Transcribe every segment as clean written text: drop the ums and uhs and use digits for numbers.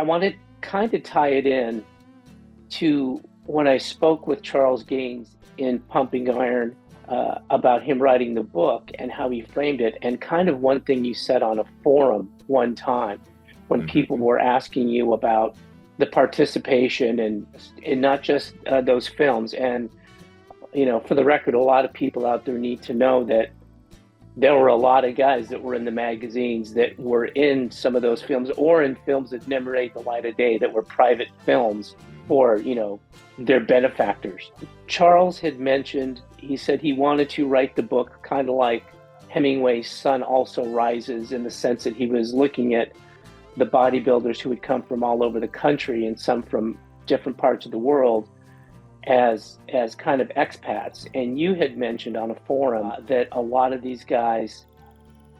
I want to kind of tie it in to when I spoke with Charles Gaines in Pumping Iron about him writing the book and how he framed it, and kind of one thing you said on a forum one time when people Mm-hmm. were asking you about the participation and not just those films. And for the record, a lot of people out there need to know that there were a lot of guys that were in the magazines that were in some of those films or in films that never made the light of day, that were private films for, their benefactors. Charles had mentioned, he said he wanted to write the book kind of like Hemingway's Sun Also Rises, in the sense that he was looking at the bodybuilders who had come from all over the country and some from different parts of the world as kind of expats. And you had mentioned on a forum that a lot of these guys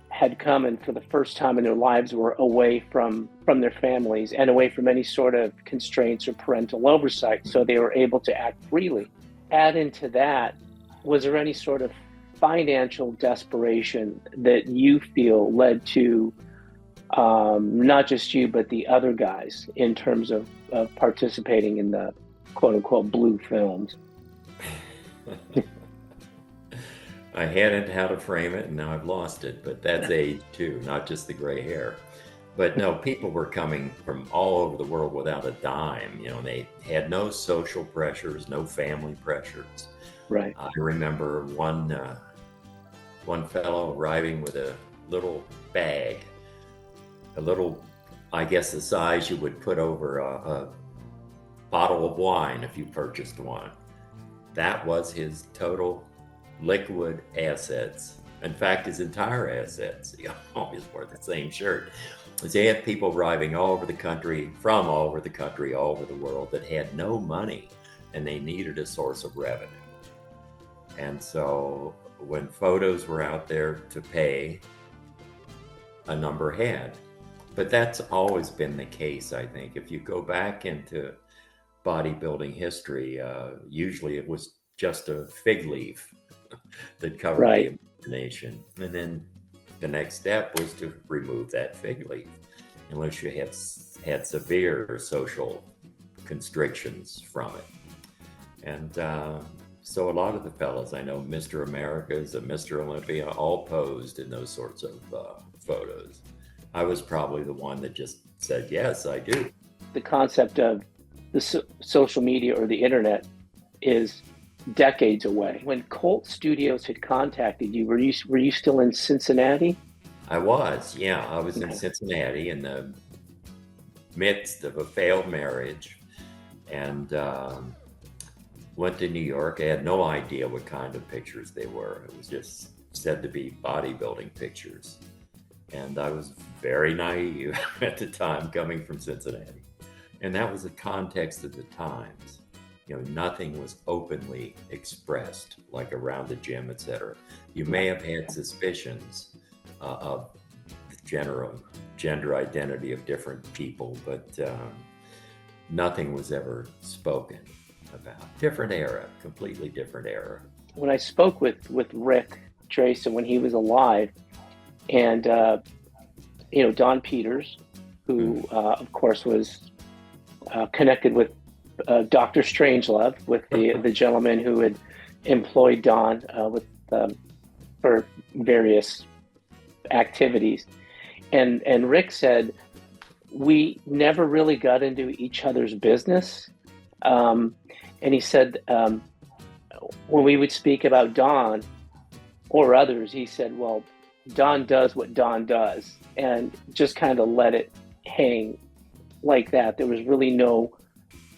had come and for the first time in their lives were away from their families and away from any sort of constraints or parental oversight, so they were able to act freely. Add into that, was there any sort of financial desperation that you feel led to not just you but the other guys in terms of participating in the quote unquote blue films? I had it how to frame it, and now I've lost it, but that's age too, not just the gray hair. But no, people were coming from all over the world without a dime. They had no social pressures, no family pressures. Right. I remember one fellow arriving with a little bag, a little, I guess the size you would put over a bottle of wine if you purchased one. That was his total liquid assets. In fact, his entire assets. He always wore the same shirt. They had people arriving all over the country, from all over the country, all over the world, that had no money and they needed a source of revenue. And so when photos were out there to pay, a number had. But that's always been the case, I think. If you go back into bodybuilding history, usually it was just a fig leaf that covered Right. the imagination. And then the next step was to remove that fig leaf, unless you had severe social constrictions from it. And so a lot of the fellas I know, Mr. Americas and Mr. Olympia, all posed in those sorts of photos. I was probably the one that just said, yes, I do. The concept of the social media or the internet is decades away. When Colt Studios had contacted you, were you still in Cincinnati? I was, yeah. I was in Okay. Cincinnati in the midst of a failed marriage, and went to New York. I had no idea what kind of pictures they were. It was just said to be bodybuilding pictures. And I was very naive at the time, coming from Cincinnati. And that was the context of the times. Nothing was openly expressed, like around the gym, etc. You may have had suspicions of the general gender identity of different people, but nothing was ever spoken about. Different era, completely different era. When I spoke with Rick Drayson when he was alive, and Don Peters, who of course was connected with Dr. Strangelove, with the gentleman who had employed Don for various activities, and Rick said we never really got into each other's business, and he said when we would speak about Don or others, he said, well, Don does what Don does, and just kind of let it hang like that. There was really no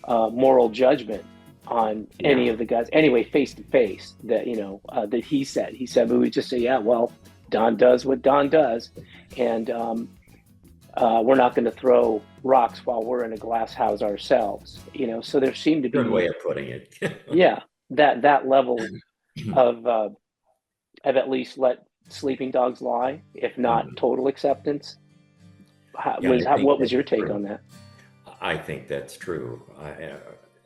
moral judgment on any Yeah. of the guys. Anyway, face to face, that that he said, we would just say, yeah, well, Don does what Don does, and we're not going to throw rocks while we're in a glass house ourselves. So there seemed to Good way be, of putting it. yeah, that level of at least let sleeping dogs lie, if not Mhm. total acceptance. Yeah, I think What was that's your take true. on that? I think that's true.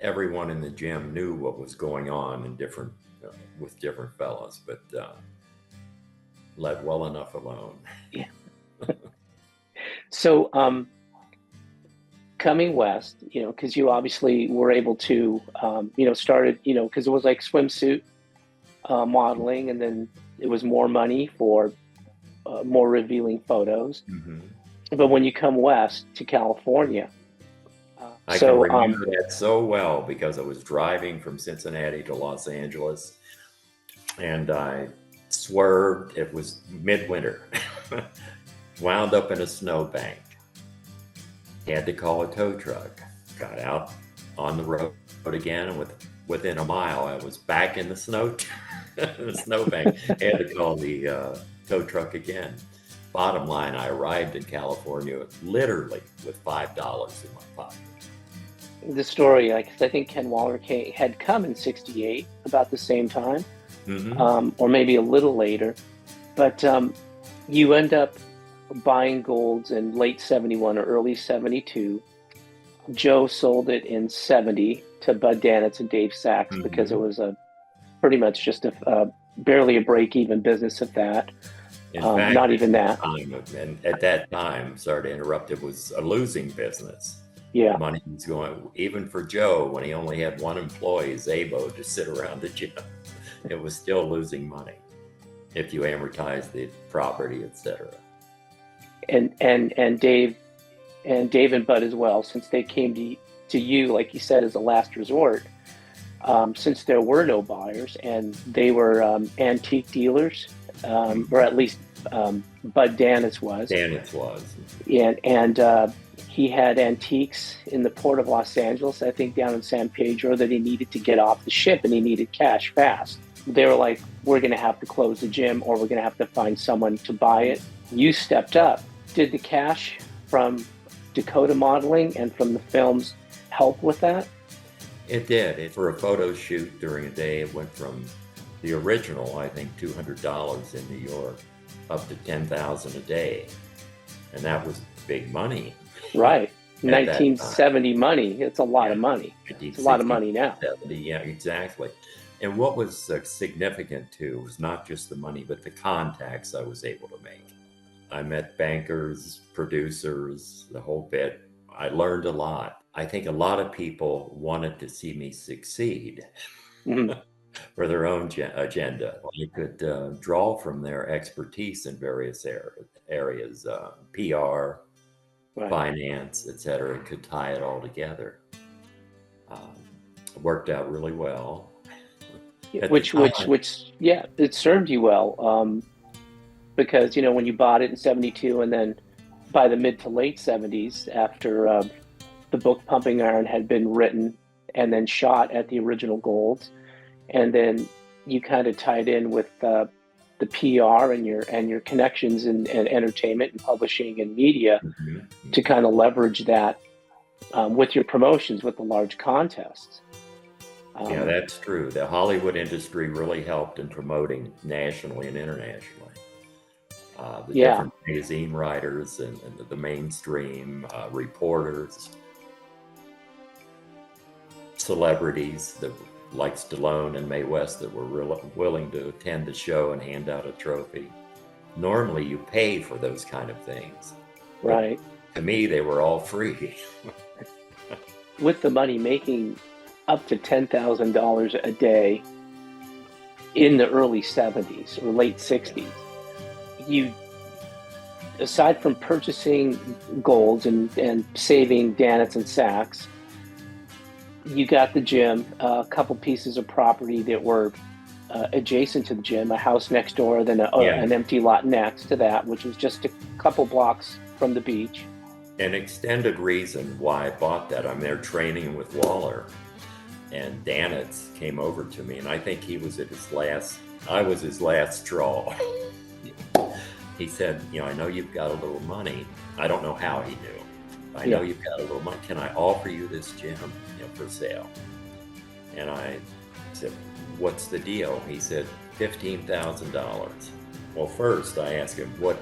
Everyone in the gym knew what was going on in different with different fellas, but let well enough alone. Yeah. So, coming west, because you obviously were able to, started, because it was like swimsuit modeling, and then it was more money for more revealing photos. Mm-hmm. But when you come west to California, I can remember that so well because I was driving from Cincinnati to Los Angeles, and I swerved. It was midwinter, wound up in a snowbank. Had to call a tow truck. Got out on the road again, and within a mile, I was back in the snowbank. Had to call the tow truck again. Bottom line, I arrived in California literally with $5 in my pocket. The story, I think Ken Waller had come in '68, about the same time, or maybe a little later. But you end up buying golds in late '71 or early '72. Joe sold it in '70 to Bud Danitz and Dave Sachs because it was pretty much just barely a break-even business at that. In fact, not even that. And at that time, sorry to interrupt, it was a losing business. Yeah. Money was going, even for Joe, when he only had one employee, Zabo, to sit around the gym, it was still losing money if you amortize the property, etc. And Dave and Bud as well, since they came to you, like you said, as a last resort, since there were no buyers and they were antique dealers, or at least Bud Danitz was. Danitz was. And he had antiques in the port of Los Angeles, I think down in San Pedro, that he needed to get off the ship, and he needed cash fast. They were like, we're going to have to close the gym, or we're going to have to find someone to buy it. You stepped up. Did the cash from Dakota modeling and from the films help with that? It did. For a photo shoot during a day, it went from the original, I think, $200 in New York up to $10,000 a day. And that was big money. Right. 1970 money. It's a lot of money. It's a lot of money now. 70, yeah, exactly. And what was significant too was not just the money, but the contacts I was able to make. I met bankers, producers, the whole bit. I learned a lot. I think a lot of people wanted to see me succeed for their own agenda. You could draw from their expertise in various areas, PR, right, finance, etc., and could tie it all together. It worked out really well. Which, it served you well. Because, when you bought it in '72, and then by the mid to late '70s, after the book Pumping Iron had been written and then shot at the original Golds, and then you kind of tied in with the PR and your connections in entertainment and publishing and media to kind of leverage that with your promotions, with the large contests. Yeah, that's true. The Hollywood industry really helped in promoting nationally and internationally. The different magazine writers and the mainstream reporters, celebrities like Stallone and Mae West that were willing to attend the show and hand out a trophy. Normally you pay for those kind of things. Right. But to me, they were all free. With the money making up to $10,000 a day in the early '70s or late '60s, you, aside from purchasing golds and saving Danitz and Sachs, you got the gym, a couple pieces of property that were adjacent to the gym, a house next door, then an empty lot next to that, which was just a couple blocks from the beach. An extended reason why I bought that, I'm there training with Waller, and Danitz came over to me, and I think he was I was his last straw. He said, I know you've got a little money. I don't know how he knew. I know you've got a little money. Can I offer you this gym, for sale? And I said, what's the deal? He said, $15,000. Well, first I asked him, what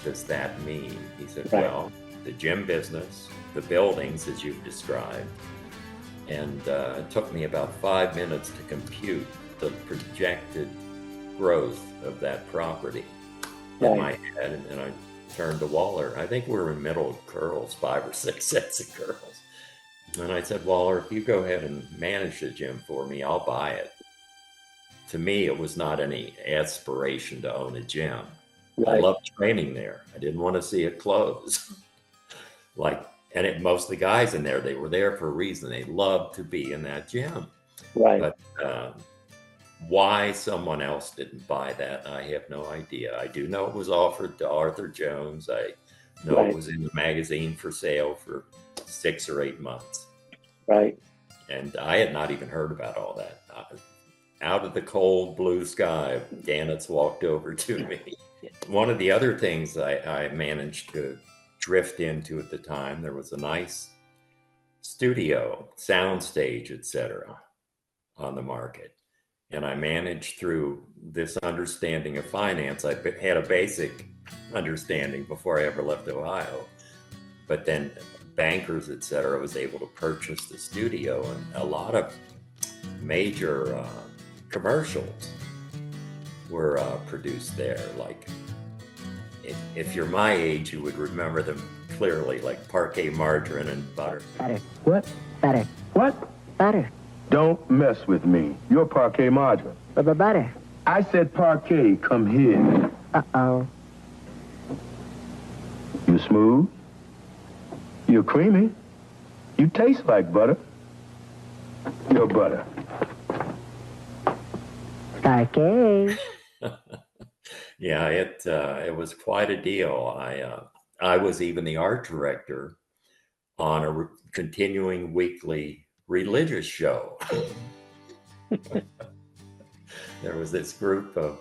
does that mean? He said, well, the gym business, the buildings as you've described. And it took me about 5 minutes to compute the projected growth of that property in my head. And I turned to Waller. I think we were in middle curls, 5 or 6 sets of curls. And I said, Waller, if you go ahead and manage the gym for me, I'll buy it. To me, it was not any aspiration to own a gym. I Right. loved training there. I didn't want to see it close. Most of the guys in there, they were there for a reason. They loved to be in that gym. Right. But why someone else didn't buy that, I have no idea. I do know it was offered to Arthur Jones. I know Right. it was in the magazine for sale for 6 or 8 months. Right. And I had not even heard about all that. Out of the cold blue sky, Gannett's walked over to me. One of the other things I managed to drift into at the time, there was a nice studio, soundstage, etc., on the market. And I managed through this understanding of finance. I had a basic understanding before I ever left Ohio. But then bankers, etc., was able to purchase the studio, and a lot of major commercials were produced there. Like, if you're my age, you would remember them clearly, like Parquet Margarine and Butter. Butter. What? Butter. What? Butter. Don't mess with me. You're Parquet Margarine. Butter. I said Parquet, come here. Uh-oh. You smooth? You're creamy. You taste like butter. You're butter. Parquet. Yeah, it was quite a deal. I was even the art director on a continuing weekly religious show. There was this group of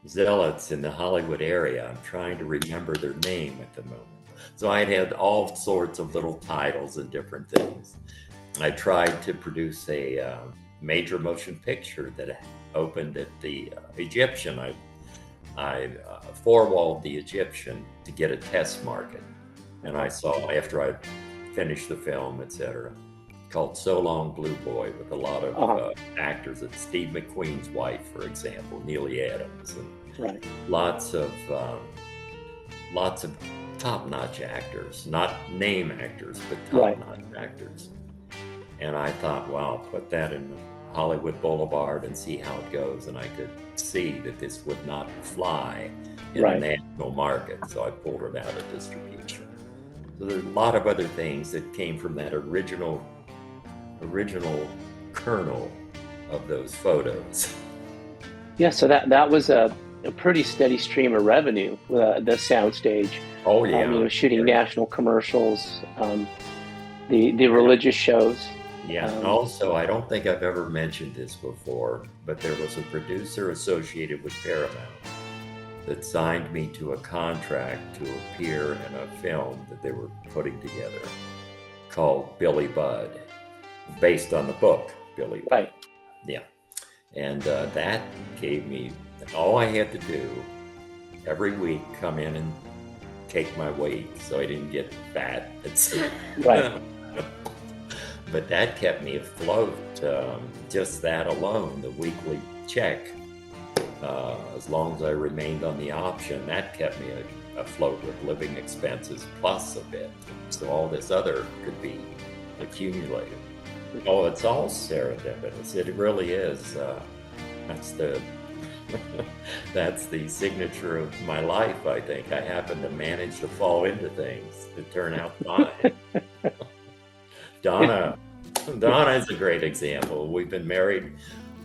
zealots in the Hollywood area. I'm trying to remember their name at the moment. So I had all sorts of little titles and different things. I tried to produce a major motion picture that opened at the Egyptian. I four-walled the Egyptian to get a test market. And I saw, after I finished the film, etc., called So Long Blue Boy, with a lot of actors. It's Steve McQueen's wife, for example, Neely Adams, and Right. lots of top-notch actors, not name actors, but top-notch actors. And I thought, wow, put that in Hollywood Boulevard and see how it goes. And I could see that this would not fly in a national market, so I pulled it out of distribution. So there's a lot of other things that came from that original kernel of those photos. Yeah, so that was a pretty steady stream of revenue, the soundstage. Oh yeah. Shooting national commercials, the religious shows. Yeah, and also, I don't think I've ever mentioned this before, but there was a producer associated with Paramount that signed me to a contract to appear in a film that they were putting together called Billy Budd, based on the book Billy Budd. Right. Yeah. And that gave me, all I had to do every week, come in and take my weight so I didn't get fat. Right. But that kept me afloat. Just that alone, the weekly check, as long as I remained on the option, that kept me afloat with living expenses plus a bit. So all this other could be accumulated. Oh, it's all serendipitous. It really is. That's the signature of my life, I think. I happen to manage to fall into things that turn out fine. Donna is a great example. We've been married.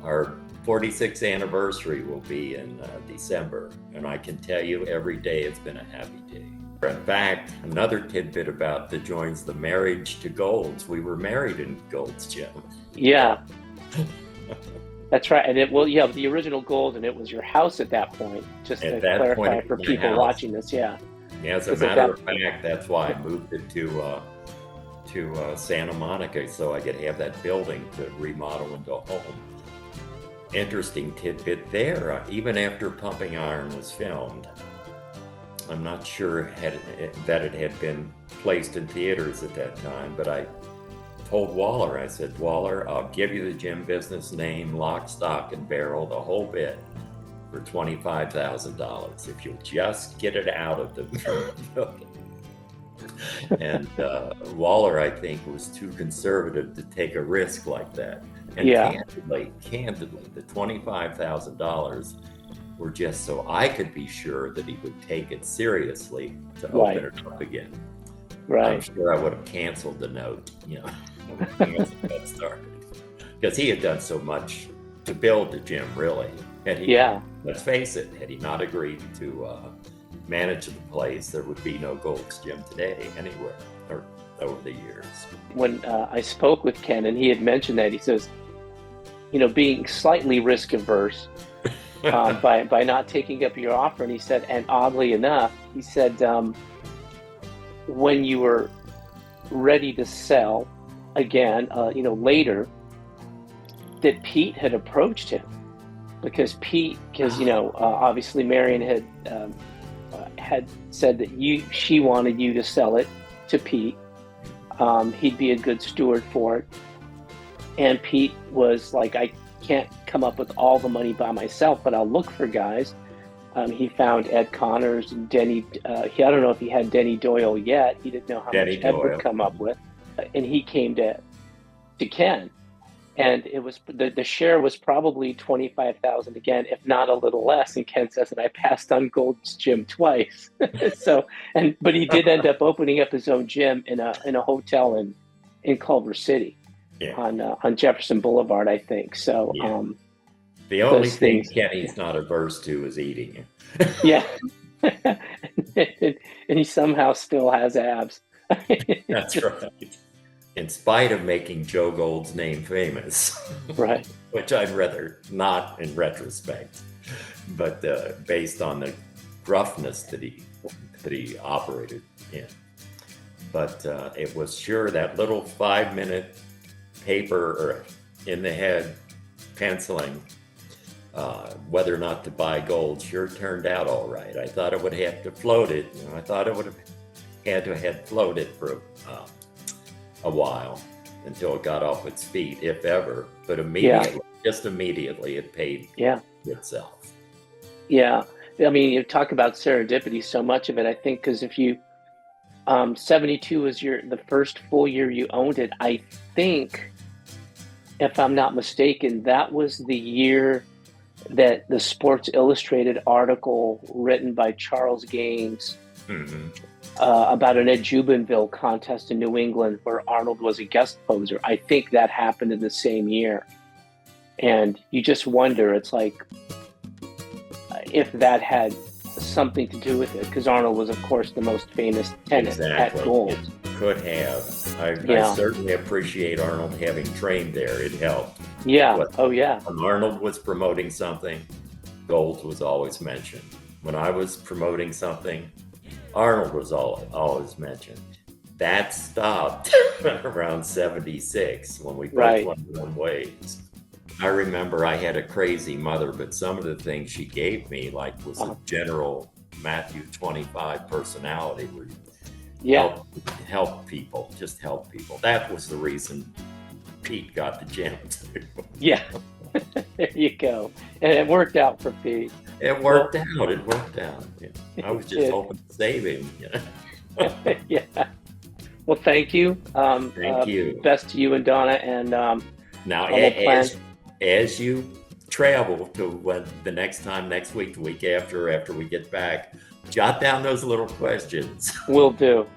Our 46th anniversary will be in December, and I can tell you every day it's been a happy day. In fact, another tidbit about that joins the marriage to Gold's. We were married in Gold's gym. Yeah. That's right. And the original Golden, it was your house at that point, just to clarify for people watching this. Yeah. Yeah, as a matter of fact, that's why I moved it to Santa Monica, so I could have that building to remodel into a home. Interesting tidbit there, even after Pumping Iron was filmed, I'm not sure that it had been placed in theaters at that time, but I told Waller, I said, Waller, I'll give you the gym business name, lock, stock, and barrel, the whole bit, for $25,000 if you'll just get it out of the building. And Waller, I think, was too conservative to take a risk like that. And Yeah. candidly, the $25,000 were just so I could be sure that he would take it seriously to Right. open it up again. I'm Right. sure I would have canceled the note, once it got started. Because he had done so much to build the gym, really. Had he, Yeah. let's face it, had he not agreed to manage the place, there would be no Gold's Gym today anywhere, or over the years. When I spoke with Ken, and he had mentioned that, he says, being slightly risk averse by not taking up your offer, and he said, and oddly enough, he said, when you were ready to sell again, later, that Pete had approached him because obviously Marion had said that she wanted you to sell it to Pete. He'd be a good steward for it. And Pete was like, I can't come up with all the money by myself, but I'll look for guys. He found Ed Connors and Denny. I don't know if he had Denny Doyle yet. He didn't know how Denny much Ed Doyle. would come up with. And he came to Ken. And it was the share was probably 25,000 again, if not a little less. And Ken says, and I passed on Gold's Gym twice. But he did end up opening up his own gym in a hotel in Culver City, Yeah. on Jefferson Boulevard, I think. So Yeah. The only those thing things- Kenny's not averse to is eating. yeah, and he somehow still has abs. That's right. In spite of making Joe Gold's name famous, Right. which I'd rather not in retrospect, but based on the gruffness that he operated in. But it was sure that little 5-minute paper or in the head penciling whether or not to buy gold sure turned out all right. I thought I would have to float it. I thought I would have had to have floated for a while until it got off its feet, if ever. But just immediately, it paid itself. Yeah. I mean, you talk about serendipity, so much of it, I think, because if you, 72 was the first full year you owned it. I think, if I'm not mistaken, that was the year that the Sports Illustrated article written by Charles Gaines about an Ed Jubinville contest in New England where Arnold was a guest poser. I think that happened in the same year. And you just wonder, it's like, if that had something to do with it, because Arnold was, of course, the most famous tenant at Gold. It could have. I certainly appreciate Arnold having trained there. It helped. Yeah. But when Arnold was promoting something, Gold was always mentioned. When I was promoting something, Arnold was always mentioned. That stopped around 76 when we both went one ways. I remember I had a crazy mother, but some of the things she gave me, like, was a general Matthew 25 personality where you help people, just help people. That was the reason Pete got the gym too. Yeah, there you go. And it worked out for Pete. It worked out. I was just hoping to save him. Yeah. Well, thank you. Thank you. Best to you and Donna. And now, as you travel to next week, the week after we get back, jot down those little questions. Will do.